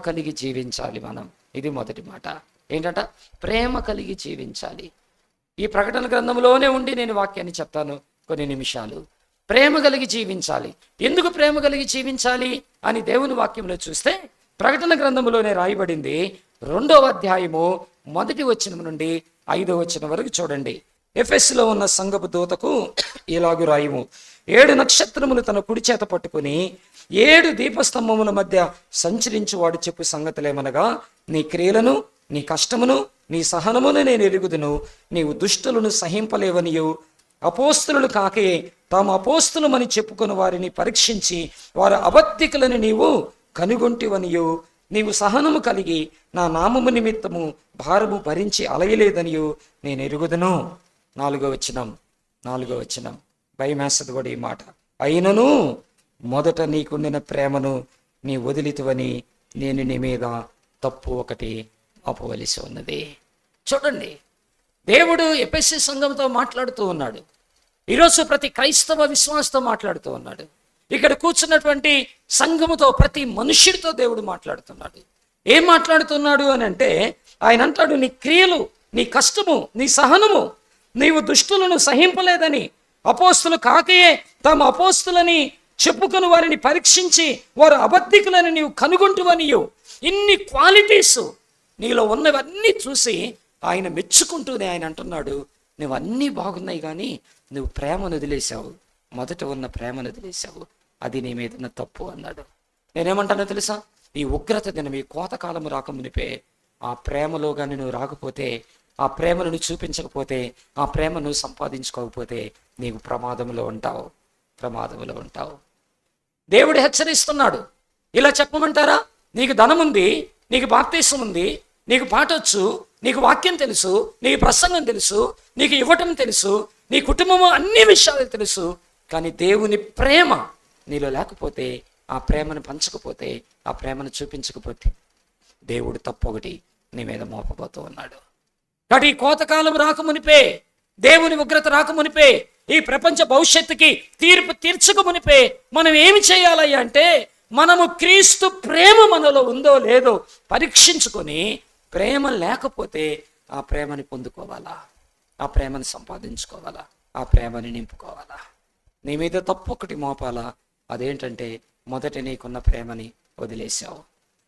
కలిగి జీవించాలి మనం. ఇది మొదటి మాట. ఏంటంట? ప్రేమ కలిగి జీవించాలి. ఈ ప్రకటన గ్రంథంలోనే ఉండి నేను వాక్యాన్ని చెప్తాను కొన్ని నిమిషాలు. ప్రేమ కలిగి జీవించాలి. ఎందుకు ప్రేమ కలిగి జీవించాలి అని దేవుని వాక్యంలో చూస్తే ప్రకటన గ్రంథంలోనే రాయబడింది. 2వ అధ్యాయము 1వ వచనం నుండి 5వ వచనం వరకు చూడండి. ఎఫెసులో ఉన్న సంఘపు దూతకు ఇలాగు రాయుము: 7 నక్షత్రములు తన కుడి చేత పట్టుకుని 7 దీపస్తంభముల మధ్య సంచరించువాడు చెప్పు సంగతులేమనగా, నీ క్రియలను, నీ కష్టమును, నీ సహనమును నేను ఎరుగుదును. నీవు దుష్టులను సహింపలేవనియు, అపోస్తులు కాకే తాము అపోస్తులమని చెప్పుకుని వారిని పరీక్షించి వారు అబద్ధికులని నీవు కనుగొంటివనియు, నీవు సహనము కలిగి నా నామము నిమిత్తము భారము భరించి అలయలేదనియు నేను ఎరుగుదును. 4వ వచనం భయమేస్తది కూడా ఈ మాట. అయినను మొదట నీకుండిన ప్రేమను నీ వదిలితువని నేను నీ మీద తప్పు ఒకటి మోపవలసి ఉన్నది. చూడండి, దేవుడు ఎఫెసీ సంఘంతో మాట్లాడుతూ ఉన్నాడు. ఈరోజు ప్రతి క్రైస్తవ విశ్వాసంతో మాట్లాడుతూ ఉన్నాడు. ఇక్కడ కూర్చున్నటువంటి సంఘముతో, ప్రతి మనుష్యుడితో దేవుడు మాట్లాడుతున్నాడు. ఏం మాట్లాడుతున్నాడు అని అంటే, ఆయన అంటాడు, నీ క్రియలు, నీ కష్టము, నీ సహనము, నీవు దుష్టులను సహింపలేదని, అపోస్తులు కాకయే తాము అపోస్తులని చెప్పుకుని వారిని పరీక్షించి వారు అబద్ధికులని నీవు కనుగొంటువనియు, ఇన్ని క్వాలిటీస్ నీలో ఉన్నవన్నీ చూసి ఆయన మెచ్చుకుంటూనే ఆయన అంటున్నాడు, నువ్వు అన్నీ బాగున్నాయి కానీ నువ్వు ప్రేమను వదిలేశావు, మొదట ఉన్న ప్రేమను వదిలేశావు, అది నీ మీద ఉన్న తప్పు అన్నాడు. నేనేమంటానో తెలుసా? ఈ ఉగ్రత దినం, ఈ కోతకాలము రాకమునిపే ఆ ప్రేమలో కానీ నువ్వు రాకపోతే, ఆ ప్రేమను నువ్వు చూపించకపోతే, ఆ ప్రేమను నువ్వు సంపాదించుకోకపోతే నీకు ప్రమాదంలో ఉంటావు. దేవుడు హెచ్చరిస్తున్నాడు. ఇలా చెప్పమంటారా? నీకు ధనం ఉంది, నీకు బాప్తీసం ఉంది, నీకు పాటొచ్చు, నీకు వాక్యం తెలుసు, నీకు ప్రసంగం తెలుసు, నీకు ఇవ్వటం తెలుసు, నీ కుటుంబము అన్ని విషయాలు తెలుసు, కానీ దేవుని ప్రేమ నీలో లేకపోతే, ఆ ప్రేమను పంచకపోతే, ఆ ప్రేమను చూపించకపోతే దేవుడు తప్పు ఒకటి నీ మీద మోపబోతూ ఉన్నాడు. కాబట్టి ఈ కోతకాలం రాకమునిపే, దేవుని ఉగ్రత రాకమునిపే, ఈ ప్రపంచ భవిష్యత్తుకి తీర్పు తీర్చకమునిపే మనం ఏమి చేయాలయ్యా అంటే, మనము క్రీస్తు ప్రేమ మనలో ఉందో లేదో పరీక్షించుకొని, ప్రేమ లేకపోతే ఆ ప్రేమని పొందుకోవాలా, ఆ ప్రేమని సంపాదించుకోవాలా, ఆ ప్రేమని నింపుకోవాలా. నీ మీద తప్పు ఒకటి మోపాలా. అదేంటంటే, మొదట నీకున్న ప్రేమని వదిలేసావు.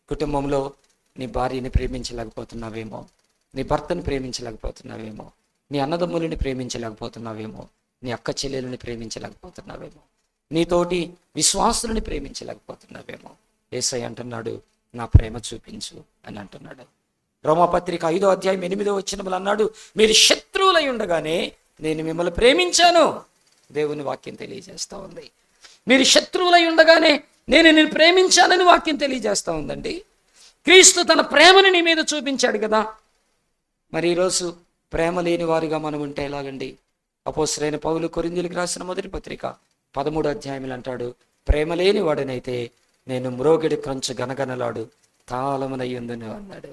కుటుంబంలో నీ భార్యని ప్రేమించలేకపోతున్నావేమో, నీ భర్తని ప్రేమించలేకపోతున్నావేమో, నీ అన్నదమ్ములని ప్రేమించలేకపోతున్నావేమో, నీ అక్క చెల్లెలని ప్రేమించలేకపోతున్నావేమో, నీతోటి విశ్వాసులని ప్రేమించలేకపోతున్నావేమో. యేసయ్య అంటున్నాడు, నా ప్రేమ చూపించు అని అంటున్నాడు. రోమాపత్రిక 5వ అధ్యాయం 8వ వచనములు అన్నాడు, మీరు శత్రువులై ఉండగానే నేను మిమ్మల్ని ప్రేమించాను. దేవుని వాక్యం తెలియజేస్తూ ఉంది. మీరు శత్రువులై ఉండగానే నేను ప్రేమించానని వాక్యం తెలియజేస్తూ ఉందండి. క్రీస్తు తన ప్రేమని నీ మీద చూపించాడు కదా. మరి ఈరోజు ప్రేమ లేని వారిగా మనం ఉంటే ఎలాగండి? అపోస్తలుడైన పౌలు కొరింథీయులకు రాసిన మొదటి పత్రిక 13వ అధ్యాయంలో అంటాడు, ప్రేమ లేని వాడనైతే నేను మ్రోగిడి క్రంచు గనగనలాడు తాళమునయ్యుందును అన్నాడు.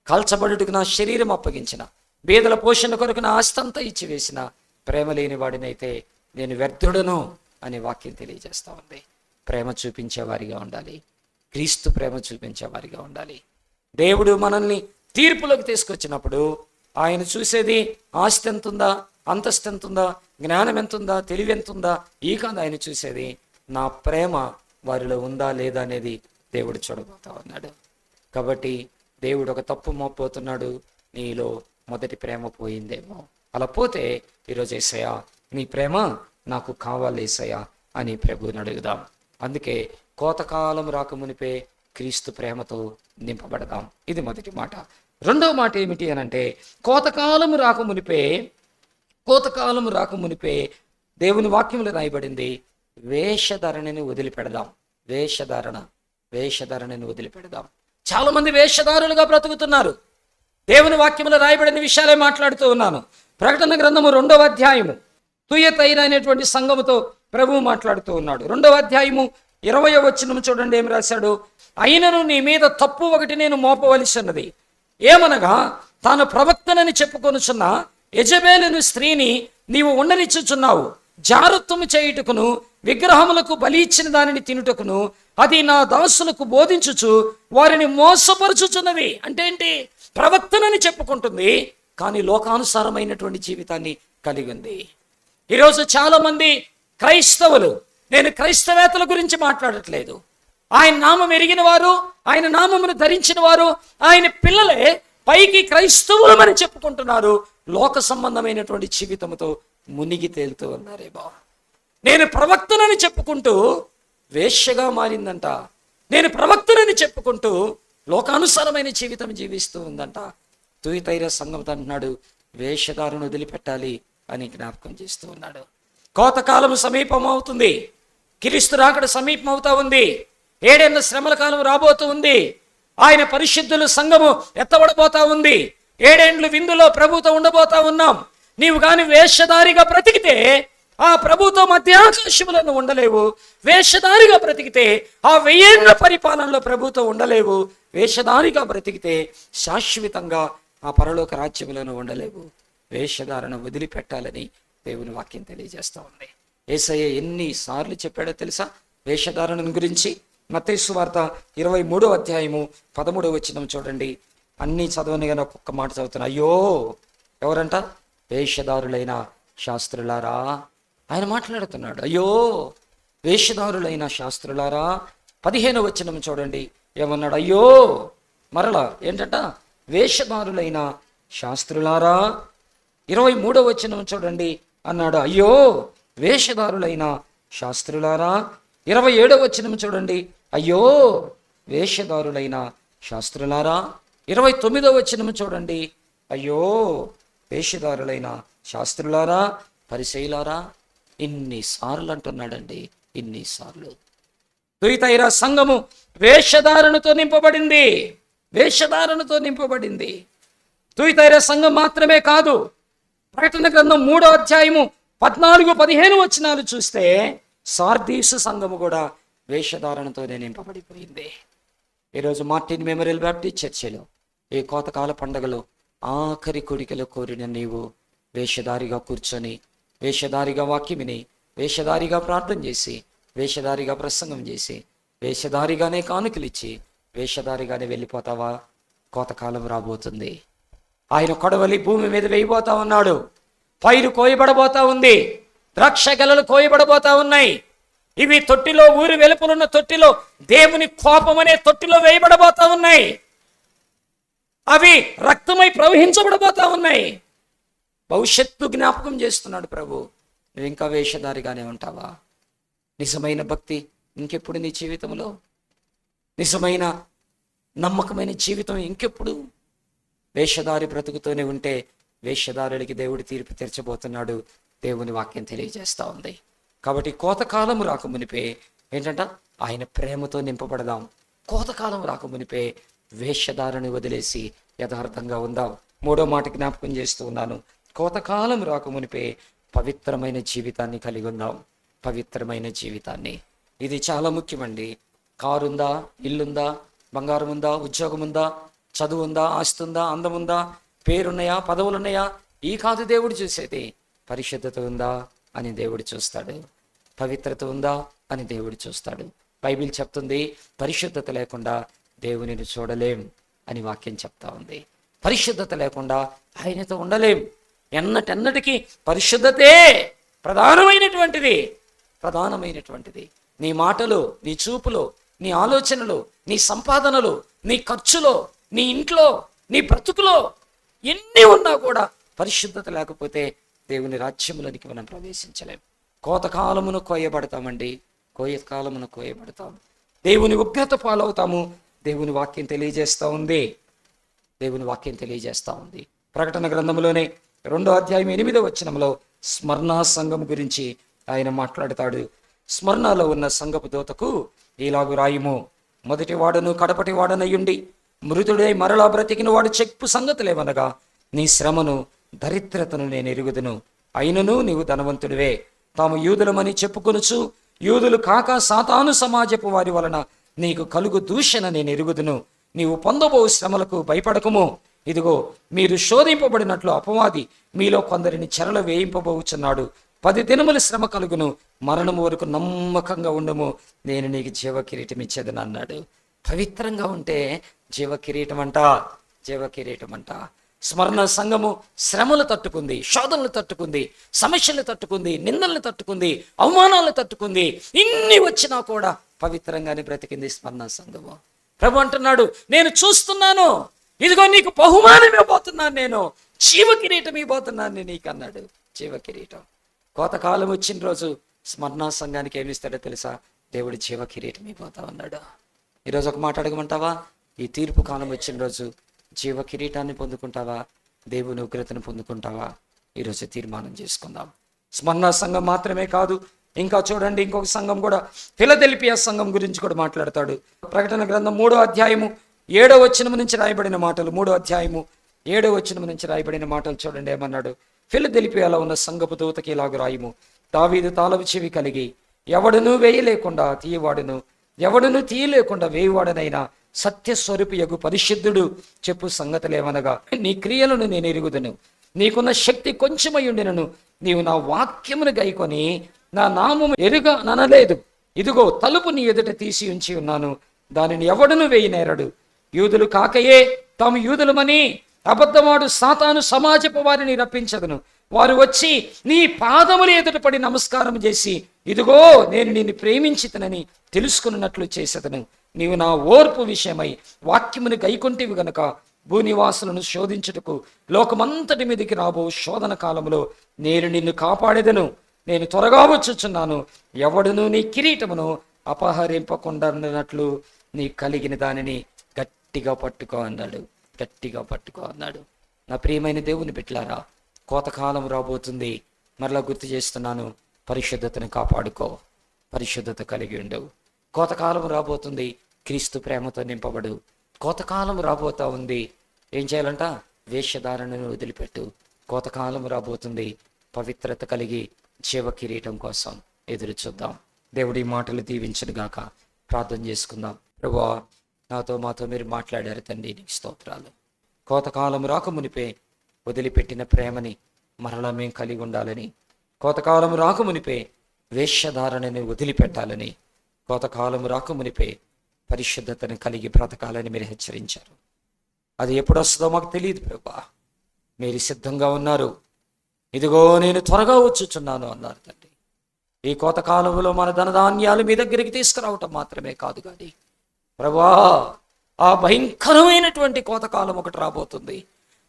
కాల్చబడుటకు నా శరీరం అప్పగించిన, బీదల పోషణ కొరకు నా ఆస్తంతా ఇచ్చి వేసిన ప్రేమ లేని వాడినైతే నేను వ్యర్థుడను అనే వాక్యం తెలియజేస్తా ఉంది. ప్రేమ చూపించేవారిగా ఉండాలి. క్రీస్తు ప్రేమ చూపించేవారిగా ఉండాలి. దేవుడు మనల్ని తీర్పులోకి తీసుకొచ్చినప్పుడు ఆయన చూసేది ఆస్తి ఎంతుందా, అంతస్తు ఎంతుందా, జ్ఞానం ఎంతుందా, తెలివి ఎంతుందా, ఈ కాదు ఆయన చూసేది, నా ప్రేమ వారిలో ఉందా లేదా అనేది దేవుడు చూడబోతా ఉన్నాడు. కాబట్టి దేవుడు ఒక తప్పు మోపోతున్నాడు, నీలో మొదటి ప్రేమ పోయిందేమో. అలా పోతే ఈరోజు యేసయ్యా నీ ప్రేమ నాకు కావాలి యేసయ్యా అని ప్రభువుని అడుగుదాం. అందుకే కోతకాలం రాకమునిపే క్రీస్తు ప్రేమతో నింపబడదాం. ఇది మొదటి మాట. రెండవ మాట ఏమిటి అని అంటే, కోతకాలము రాకమునిపే దేవుని వాక్యంలో రాయబడింది, వేషధరణని వదిలిపెడదాం. వేషధరణని వదిలిపెడదాం. చాలా మంది వేషధారులుగా బ్రతుకుతున్నారు. దేవుని వాక్యంలో రాయబడిన విషయాలే మాట్లాడుతూ ఉన్నాను. ప్రకటన గ్రంథము 2వ అధ్యాయము తుయతైర అనేటువంటి సంఘముతో ప్రభువు మాట్లాడుతూ ఉన్నాడు. 2వ అధ్యాయము 20వ వచనం చూడండి ఏమి రాశాడు. అయినను నీ మీద తప్పు ఒకటి నేను మోపవలసి ఉన్నది, ఏమనగా తాను ప్రవక్తనని చెప్పుకొనుచున్న యెజబెలు స్త్రీని నీవు ఉండనిచ్చుచున్నావు. జారత్వము చేయుటకును, విగ్రహములకు బలి ఇచ్చిన దానిని తినుటకును అది నా దాసులకు బోధించుచు వారిని మోసపరుచుచున్నవి. అంటే ఏంటి? ప్రవక్తనని చెప్పుకుంటుంది, కానీ లోకానుసారమైనటువంటి జీవితాన్ని కలిగి ఉంది. ఈరోజు చాలామంది క్రైస్తవులు, నేను క్రైస్తవేతల గురించి మాట్లాడట్లేదు, ఆయన నామం ఎరిగిన వారు, ఆయన నామమును ధరించిన వారు, ఆయన పిల్లలే పైకి క్రైస్తవులమని చెప్పుకుంటున్నారు, లోక సంబంధమైనటువంటి జీవితంతో మునిగి తేలుతూ ఉన్నారేమో. నేను ప్రవక్తనని చెప్పుకుంటూ వేశ్యగా మారిందంట. నేను ప్రవక్తనని చెప్పుకుంటూ లోకానుసారమైన జీవితం జీవిస్తూ ఉందంట. తుయితైర సంఘంతో అంటున్నాడు, వేషధారను వదిలిపెట్టాలి అని జ్ఞాపకం చేస్తూ ఉన్నాడు. కోతకాలం సమీపం అవుతుంది, క్రీస్తు రాకడ సమీపం అవుతా ఉంది, 7 ఏళ్ల శ్రమల కాలం రాబోతూ ఉంది, ఆయన పరిశుద్ధుల సంఘము ఎత్తబడబోతా ఉంది, 7 ఏండ్లు విందులో ప్రభుతో ఉండబోతా ఉన్నాం. నీవు కానీ వేషధారిగా బ్రతికితే ఆ ప్రభుతో మధ్యాకాశములను ఉండలేవు. వేషధారిగా బ్రతికితే ఆ 1000 ఏళ్ల పరిపాలనలో ప్రభుతో ఉండలేవు. వేషధారిగా బ్రతికితే శాశ్వతంగా ఆ పరలోక రాజ్యములను ఉండలేవు. వేషధారణ వదిలిపెట్టాలని దేవుని వాక్యం తెలియజేస్తూ ఉంది. యేసయ్య ఎన్నిసార్లు చెప్పాడో తెలుసా వేషధారణను గురించి? మత్తయి సువార్త 23వ అధ్యాయము 13వ వచనం చూడండి. అన్నీ చదవని కానీ ఒక్కొక్క మాట చదువుతున్నా. అయ్యో, ఎవరంట? వేషధారులైన శాస్త్రులారా. ఆయన మాట్లాడుతున్నాడు, అయ్యో వేషధారులైన శాస్త్రులారా. 15వ వచనం చూడండి, ఏమన్నాడు? అయ్యో, మరలా ఏంటంట? వేషధారులైన శాస్త్రులారా. 23వ వచనం చూడండి, అన్నాడు, అయ్యో వేషధారులైన శాస్త్రులారా. 27వ వచనం చూడండి, అయ్యో వేషధారులైన శాస్త్రులారా. 29వ వచనం చూడండి, అయ్యో వేషధారులైన శాస్త్రులారా, పరిసయ్యులారా. ఇన్నిసార్లు అంటున్నాడండి, ఇన్నిసార్లు. తుయితైర సంఘము వేషధారణతో నింపబడింది, వేషధారణతో నింపబడింది. తుయితైర సంఘం మాత్రమే కాదు, ప్రకటన గ్రంథం 3వ అధ్యాయము 14-15 వచనాలు చూస్తే సార్దీసు సంఘము కూడా వేషధారణతోనే నింపబడిపోయింది. ఈరోజు మార్టిన్ మెమోరియల్ బ్యాప్టిస్ట్ చర్చిలో ఈ కోతకాల పండగలో ఆఖరి కోరికలు కోరిన నీవు వేషధారిగా కూర్చొని, వేషధారిగా వాక్యం విని, వేషధారిగా ప్రార్థన చేసి, వేషధారిగా ప్రసంగం చేసి, వేషధారిగానే కానుకలిచ్చి, వేషధారిగానే వెళ్ళిపోతావా? కోతకాలం రాబోతుంది. ఆయన కొడవలి భూమి మీద వేయబోతా ఉన్నాడు. పైరు కోయబడబోతా ఉంది, ద్రాక్ష గెలలు కోయబడబోతా ఉన్నాయి. ఇవి తొట్టిలో, ఊరి వెలుపలున్న తొట్టిలో, దేవుని కోపం అనే తొట్టిలో వేయబడబోతా ఉన్నాయి. అవి రక్తమై ప్రవహించబడబోతా ఉన్నాయి. భవిష్యత్తు జ్ఞాపకం చేస్తున్నాడు ప్రభు. నువ్వు ఇంకా వేషధారిగానే ఉంటావా? నిజమైన భక్తి ఇంకెప్పుడు నీ జీవితంలో? నిజమైన నమ్మకమైన జీవితం ఇంకెప్పుడు? వేషధారి బ్రతుకుతూనే ఉంటే వేషధారులకి దేవుడు తీర్పు తెరచబోతున్నాడు. దేవుని వాక్యం తెలియజేస్తూ ఉంది. కాబట్టి కోతకాలం రాకమునిపే ఏంటంట? ఆయన ప్రేమతో నింపబడదాం. కోతకాలం రాకమునిపే వేషధారని వదిలేసి యథార్థంగా ఉందాం. 3వ మాట జ్ఞాపకం చేస్తూ ఉన్నాను. కోతకాలం రాకమునిపే పవిత్రమైన జీవితాన్ని కలిగి ఉందాం. పవిత్రమైన జీవితాన్ని. ఇది చాలా ముఖ్యమండి. కారుందా, ఇల్లుందా, బంగారం ఉందా, ఉద్యోగం ఉందా, చదువు ఉందా, ఆస్తి ఉందా, అందం ఉందా, పేరున్నాయా, పదవులున్నాయా, ఈ కాదు దేవుడు చూసేది. పరిశుద్ధత ఉందా అని దేవుడు చూస్తాడు. పవిత్రత ఉందా అని దేవుడు చూస్తాడు. బైబిల్ చెప్తుంది, పరిశుద్ధత లేకుండా దేవునిని చూడలేం అని వాక్యం చెప్తా ఉంది. పరిశుద్ధత లేకుండా ఆయనతో ఉండలేం. ఎన్నటెన్నటికీ పరిశుద్ధతే ప్రధానమైనటువంటిది. ప్రధానమైనటువంటిది. నీ మాటలు, నీ చూపులో, నీ ఆలోచనలు, నీ సంపాదనలు, నీ ఖర్చులో, నీ ఇంట్లో, నీ బ్రతుకులో ఎన్ని ఉన్నా కూడా పరిశుద్ధత లేకపోతే దేవుని రాజ్యములోనికి మనం ప్రవేశించలేం. కోతకాలమును కోయబడతామండి. కోయకాలమును కోయబడతాం. దేవుని ఉగ్రత పాలవుతాము. దేవుని వాక్యం తెలియజేస్తూ ఉంది. దేవుని వాక్యం తెలియజేస్తూ ఉంది. ప్రకటన గ్రంథంలోనే 2వ అధ్యాయం 8వ వచనంలో స్మరణ సంఘం గురించి ఆయన మాట్లాడతాడు. స్మరణలో ఉన్న సంఘపు దూతకు ఇలాగు రాయుము, మొదటి వాడును కడపటి వాడనయ్యుండి మృతుడై మరలా బ్రతికిన వాడు చెప్పు సంగతులేమనగా, నీ శ్రమను దరిద్రతను నేను ఎరుగుదును, అయినను నీవు ధనవంతుడివే. తాము యూదులమని చెప్పుకొనుచు యూదులు కాక సాతాను సమాజపు వారి వలన నీకు కలుగు దూషణ నేను ఎరుగుదును. నీవు పొందబో శ్రమలకు భయపడకము. ఇదిగో మీరు శోధింపబడినట్లు అపవాది మీలో కొందరిని చెరలో వేయింపబోచున్నాడు. 10 దినములు శ్రమ కలుగును, మరణము వరకు నమ్మకంగా ఉండము, నేను నీకు జీవ కిరీటం ఇచ్చేదని అన్నాడు. పవిత్రంగా ఉంటే జీవ కిరీటం అంట, జీవ కిరీటం అంట. స్మరణ సంఘము శ్రమలు తట్టుకుంది, శోధనలు తట్టుకుంది, సమస్యలు తట్టుకుంది, నిందలను తట్టుకుంది, అవమానాలను తట్టుకుంది. ఇన్ని వచ్చినా కూడా పవిత్రంగానే బ్రతికింది స్మరణ సంఘము. ప్రభు అంటున్నాడు, నేను చూస్తున్నాను, ఇదిగో నీకు బహుమానం ఇవ్వబోతున్నాను, నేను జీవ కిరీటం ఇవ్వబోతున్నాను నేను నీకు అన్నాడు. జీవ కిరీటం. కోతకాలం వచ్చిన రోజు స్మరణ సంఘానికి ఏమి ఇస్తాడో తెలుసా? దేవుడు జీవ కిరీటం ఇవ్వబోతా ఉన్నాడు. ఈరోజు ఒక మాట అడగమంటావా? ఈ తీర్పు కాలం వచ్చిన రోజు జీవ కిరీటాన్ని పొందుకుంటావా, దేవుని ఉగ్రతను పొందుకుంటావా? ఈరోజు తీర్మానం చేసుకుందాం. స్మరణ సంఘం మాత్రమే కాదు, ఇంకా చూడండి, ఇంకొక సంఘం కూడా, ఫిలదెల్ఫియా సంఘం గురించి కూడా మాట్లాడతాడు. ప్రకటన గ్రంథం 3వ అధ్యాయము 7వ వచనం నుంచి రాయబడిన మాటలు, 3వ అధ్యాయము 7వ వచనం నుంచి రాయబడిన మాటలు చూడండి. ఏమన్నాడు? ఫిలదెల్ఫియాలో ఉన్న సంఘపు దూతకి ఇలాగ రాయము, దావీదు తాళపు చెవి కలిగి ఎవడునూ వేయలేకుండా తీయవాడును, ఎవడునూ తీయలేకుండా వేయవాడనైనా సత్యస్వరూపియగు పరిశుద్ధుడు చెప్పు సంగతులేమనగా, నీ క్రియలను నేను ఎరుగుదును, నీకున్న శక్తి కొంచెమై ఉండినను నీవు నా వాక్యమును గైకొని నా నామము ఎరుగనలేదు. ఇదిగో తలుపు నీ ఎదుట తీసి ఉంచి ఉన్నాను, దానిని ఎవడును వేయనేరడు. యూదులు కాకయే తాము యూదులమని అబద్ధమాడు సాతాను సమాజపు వారిని రప్పించదును. వారు వచ్చి నీ పాదముల ఎదుట పడి నమస్కారం చేసి, ఇదిగో నేను నిన్ను ప్రేమించితనని తెలుసుకున్నట్లు చేసేదను. నీవు నా ఓర్పు విషయమై వాక్యమును గైకొంటివి గనుక భూనివాసులను శోధించుటకు లోకమంతటి మీదకి రాబో శోధన కాలంలో నేను నిన్ను కాపాడేదను. నేను త్వరగా వచ్చుచున్నాను. ఎవడును నీ కిరీటమును అపహరింపకుండానట్లు నీ కలిగిన దానిని గట్టిగా పట్టుకో అన్నాడు. గట్టిగా పట్టుకో అన్నాడు. నా ప్రియమైన దేవుని బిడ్డలారా, కోతకాలం రాబోతుంది. మరలా గుర్తు చేస్తున్నాను, పరిశుద్ధతను కాపాడుకో, పరిశుద్ధత కలిగి ఉండవు. కోతకాలం రాబోతుంది, క్రీస్తు ప్రేమతో నింపబడు. కోతకాలం రాబోతా ఉంది, ఏం చేయాలంట? వేషధారణను వదిలిపెట్టు. కోతకాలం రాబోతుంది, పవిత్రత కలిగి జీవ కిరీటం కోసం ఎదురు చూద్దాం. దేవుడి మాటలు దీవించను గాక. ప్రార్థన చేసుకుందాం. ప్రభువా, నాతో మాతో మీరు మాట్లాడారు తండ్రి, నీకు స్తోత్రాలు. కోతకాలం రాకమునిపే వదిలిపెట్టిన ప్రేమని మరలా మేము కలిగి ఉండాలని, కోతకాలం రాకమునిపే వేషధారణని వదిలిపెట్టాలని, కోతకాలం రాకమునిపే పరిశుద్ధతను కలిగి బ్రతకాలని మీరు హెచ్చరించారు. అది ఎప్పుడు వస్తుందో మాకు తెలియదు ప్రభువా. మీరు సిద్ధంగా ఉన్నారు. ఇదిగో నేను త్వరగా వచ్చుచున్నాను అన్నారు తండ్రి. ఈ కోతకాలంలో మన ధనధాన్యాలు మీ దగ్గరికి తీసుకురావటం మాత్రమే కాదు కానీ ప్రభువా, ఆ భయంకరమైనటువంటి కోతకాలం ఒకటి రాబోతుంది.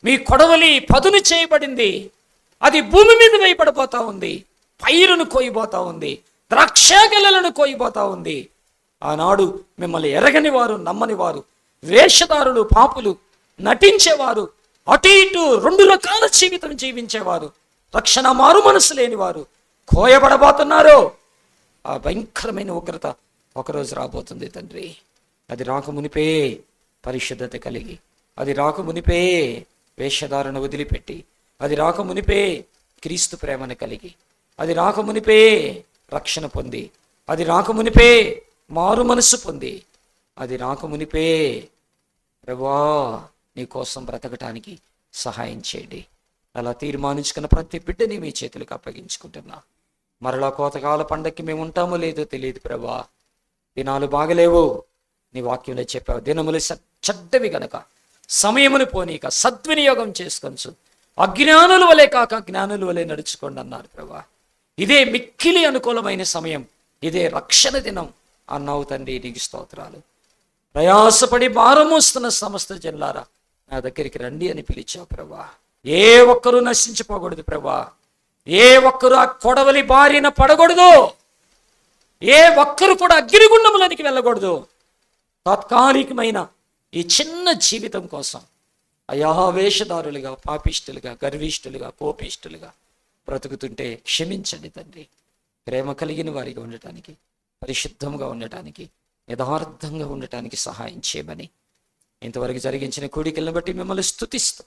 మీ కొడవలి పదును చేయబడింది, అది భూమి మీద వేయబడిపోతా ఉంది. పైరును కోయిపోతా ఉంది, ద్రాక్ష గెలలను కోయిపోతా ఉంది. ఆనాడు మిమ్మల్ని ఎరగని వారు, నమ్మని వారు, వేషధారులు, పాపులు, నటించేవారు, అటు ఇటు 2 రకాల జీవితం జీవించేవారు, రక్షణ మారు మనసు లేని వారు కోయబడబోతున్నారు. ఆ భయంకరమైన ఉగ్రత ఒకరోజు రాబోతుంది తండ్రి. అది రాకమునిపే పరిశుద్ధత కలిగి, అది రాకమునిపే వేషధారణ వదిలిపెట్టి, అది రాకమునిపే క్రీస్తు ప్రేమను కలిగి, అది రాకమునిపే రక్షణ పొంది, అది రాకమునిపే మారు మనసు పొంది, అది రాకమునిపే ప్రభువా నీ కోసం బ్రతకటానికి సహాయం చేయండి. అలా తీర్మానించుకున్న ప్రతి బిడ్డని మీ చేతులకు అప్పగించుకుంటున్నా. మరలా కోతకాల పండక్కి మేము ఉంటామో లేదో తెలియదు ప్రభువా. దినాలు బాగలేవు, నీ వాక్యంలో చెప్పావు. దినములు చెడ్డవి గనక సమయమును పోనీక సద్వినియోగం చేసుకొచ్చు, అజ్ఞానుల వలె కాక జ్ఞానుల వలె నడుచుకోండి అన్నారు ప్రభువా. ఇదే మిక్కిలి అనుకూలమైన సమయం, ఇదే రక్షణ దినం అన్నావు తండ్రి. నీకు స్తోత్రాలు. ప్రయాసపడి భారం మోస్తున్న సమస్త జనులారా నా దగ్గరికి రండి అని పిలిచావు ప్రభువా. ఏ ఒక్కరూ నశించిపోకూడదు ప్రభువా. ఏ ఒక్కరు ఆ కొడవలి బారిన పడకూడదు. ఏ ఒక్కరు కూడా అగ్నిగుండములోనికి వెళ్ళకూడదు. తాత్కాలికమైన ఈ చిన్న జీవితం కోసం అయా వేషధారులుగా, పాపిష్టులుగా, గర్విష్ఠులుగా, కోపిష్టులుగా బ్రతుకుతుంటే క్షమించండి తండ్రి. ప్రేమ కలిగిన వారిగా ఉండటానికి, పరిశుద్ధంగా ఉండటానికి, యథార్థంగా ఉండటానికి సహాయం చేయమని ఇంతవరకు జరిగించిన కూడికలను బట్టి మిమ్మల్ని స్తుతిస్తూ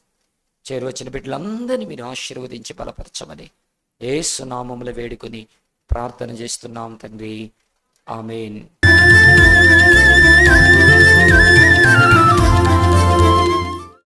చేరువచ్చిన బిడ్డలందరినీ మీరు ఆశీర్వదించి బలపరచమని యేసు నామములో వేడుకొని ప్రార్థన చేస్తున్నాం తండ్రి. ఆమేన్.